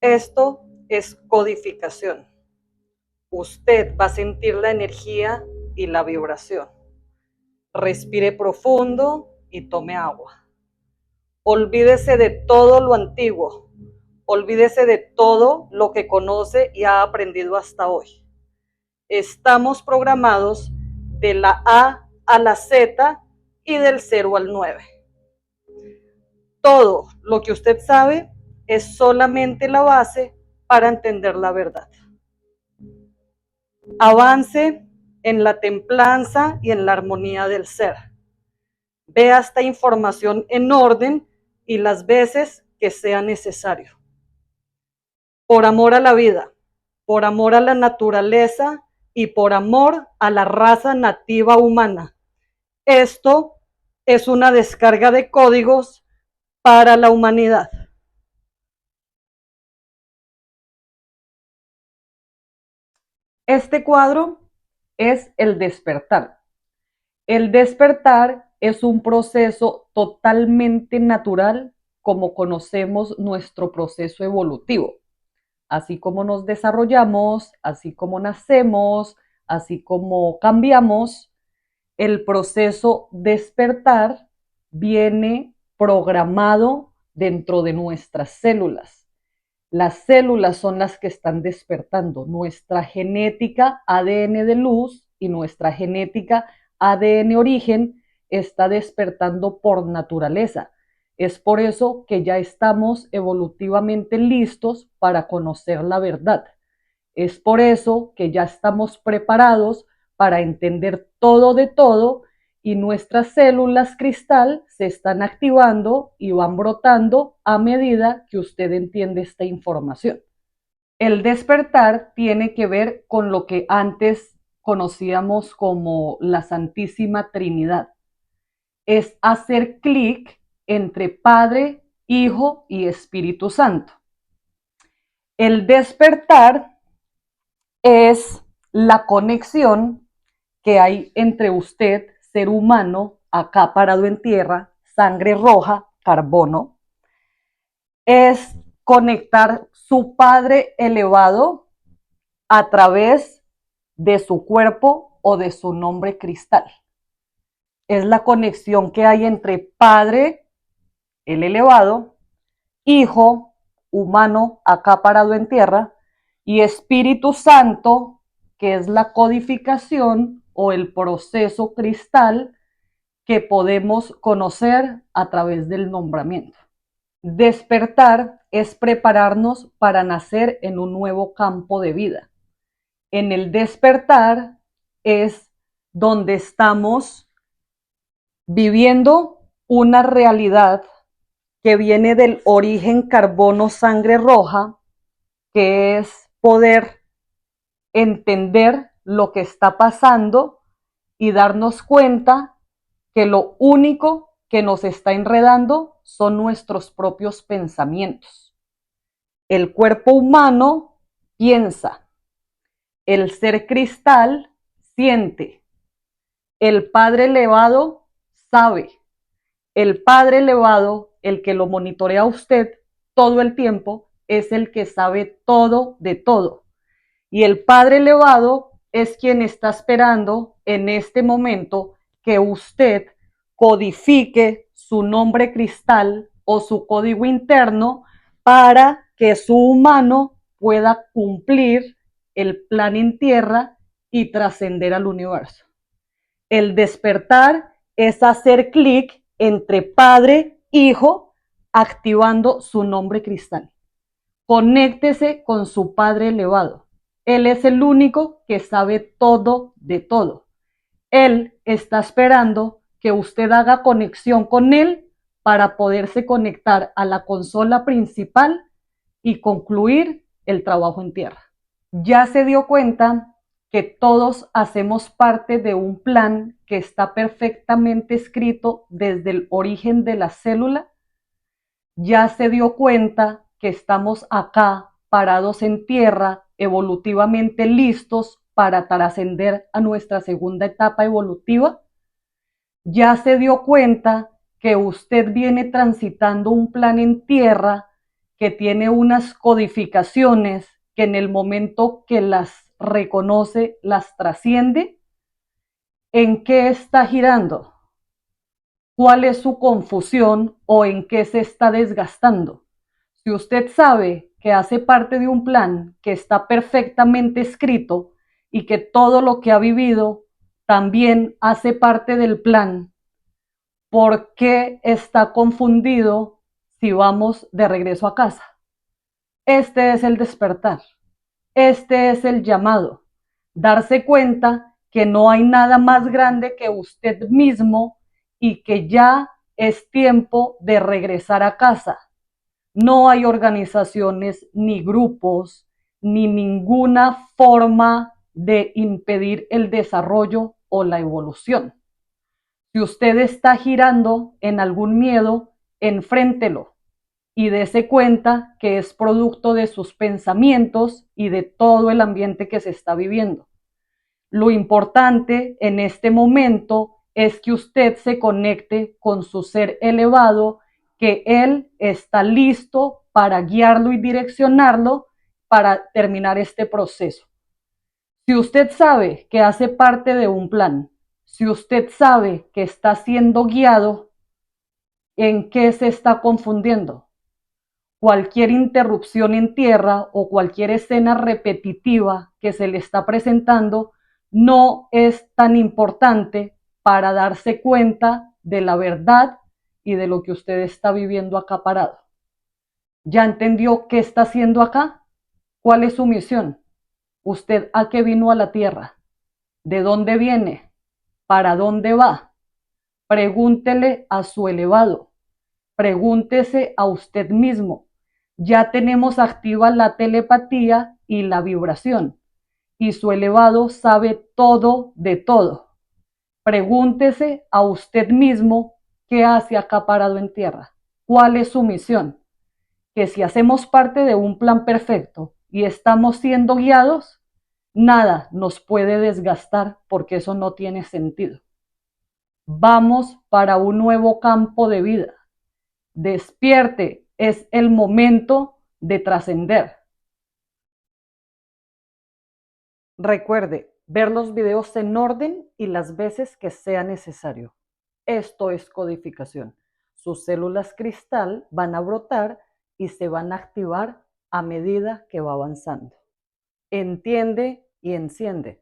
Esto es codificación. Usted va a sentir la energía y la vibración. Respire profundo y tome agua. Olvídese de todo lo antiguo. Olvídese de todo lo que conoce y ha aprendido hasta hoy. Estamos programados de la A la Z y del 0 al 9. Todo lo que usted sabe es solamente la base para entender la verdad. Avance en la templanza y en la armonía del ser. Vea esta información en orden y las veces que sea necesario. Por amor a la vida, por amor a la naturaleza y por amor a la raza nativa humana. Esto es una descarga de códigos para la humanidad. Este cuadro es el despertar. El despertar es un proceso totalmente natural como conocemos nuestro proceso evolutivo. Así como nos desarrollamos, así como nacemos, así como cambiamos, el proceso despertar viene programado dentro de nuestras células. Las células son las que están despertando. Nuestra genética ADN de luz y nuestra genética ADN origen está despertando por naturaleza. Es por eso que ya estamos evolutivamente listos para conocer la verdad. Es por eso que ya estamos preparados para entender todo de todo y nuestras células cristal se están activando y van brotando a medida que usted entiende esta información. El despertar tiene que ver con lo que antes conocíamos como la Santísima Trinidad. Es hacer clic entre Padre, Hijo y Espíritu Santo. El despertar es la conexión que hay entre usted, ser humano, acá parado en tierra, sangre roja, carbono, es conectar su Padre elevado a través de su cuerpo o de su nombre cristal. Es la conexión que hay entre Padre, el elevado, Hijo, humano, acá parado en tierra, y Espíritu Santo, que es la codificación o el proceso cristal que podemos conocer a través del nombramiento. Despertar es prepararnos para nacer en un nuevo campo de vida. En el despertar es donde estamos viviendo una realidad que viene del origen carbono sangre roja, que es poder entender lo que está pasando y darnos cuenta que lo único que nos está enredando son nuestros propios pensamientos. El cuerpo humano piensa, el ser cristal siente, el Padre elevado sabe, el Padre elevado, el que lo monitorea a usted todo el tiempo, es el que sabe todo de todo. Y el Padre elevado es quien está esperando en este momento que usted codifique su nombre cristal o su código interno para que su humano pueda cumplir el plan en tierra y trascender al universo. El despertar es hacer clic entre Padre, Hijo, activando su nombre cristal. Conéctese con su Padre elevado. Él es el único que sabe todo de todo. Él está esperando que usted haga conexión con Él para poderse conectar a la consola principal y concluir el trabajo en tierra. Ya se dio cuenta que todos hacemos parte de un plan que está perfectamente escrito desde el origen de la célula. Ya se dio cuenta que estamos acá parados en tierra, evolutivamente listos para trascender a nuestra segunda etapa evolutiva. Ya se dio cuenta que usted viene transitando un plan en tierra que tiene unas codificaciones que en el momento que las reconoce, las trasciende. ¿En qué está girando? ¿Cuál es su confusión o en qué se está desgastando? Si usted sabe que hace parte de un plan que está perfectamente escrito y que todo lo que ha vivido también hace parte del plan, ¿por qué está confundido si vamos de regreso a casa? Este es el despertar, este es el llamado, darse cuenta que no hay nada más grande que usted mismo y que ya es tiempo de regresar a casa. No hay organizaciones ni grupos ni ninguna forma de impedir el desarrollo o la evolución. Si usted está girando en algún miedo, enfréntelo y dése cuenta que es producto de sus pensamientos y de todo el ambiente que se está viviendo. Lo importante en este momento es que usted se conecte con su ser elevado, que él está listo para guiarlo y direccionarlo para terminar este proceso. Si usted sabe que hace parte de un plan, si usted sabe que está siendo guiado, ¿en qué se está confundiendo? Cualquier interrupción en tierra o cualquier escena repetitiva que se le está presentando no es tan importante para darse cuenta de la verdad y de lo que usted está viviendo acá parado. ¿Ya entendió qué está haciendo acá? ¿Cuál es su misión? ¿Usted a qué vino a la tierra? ¿De dónde viene? ¿Para dónde va? Pregúntele a su elevado. Pregúntese a usted mismo. Ya tenemos activa la telepatía y la vibración, y su elevado sabe todo de todo. Pregúntese a usted mismo qué hace acá parado en tierra, cuál es su misión, que si hacemos parte de un plan perfecto y estamos siendo guiados, nada nos puede desgastar porque eso no tiene sentido. Vamos para un nuevo campo de vida. Despierte, es el momento de trascender. Recuerde ver los videos en orden y las veces que sea necesario. Esto es codificación. Sus células cristal van a brotar y se van a activar a medida que va avanzando. Entiende y enciende.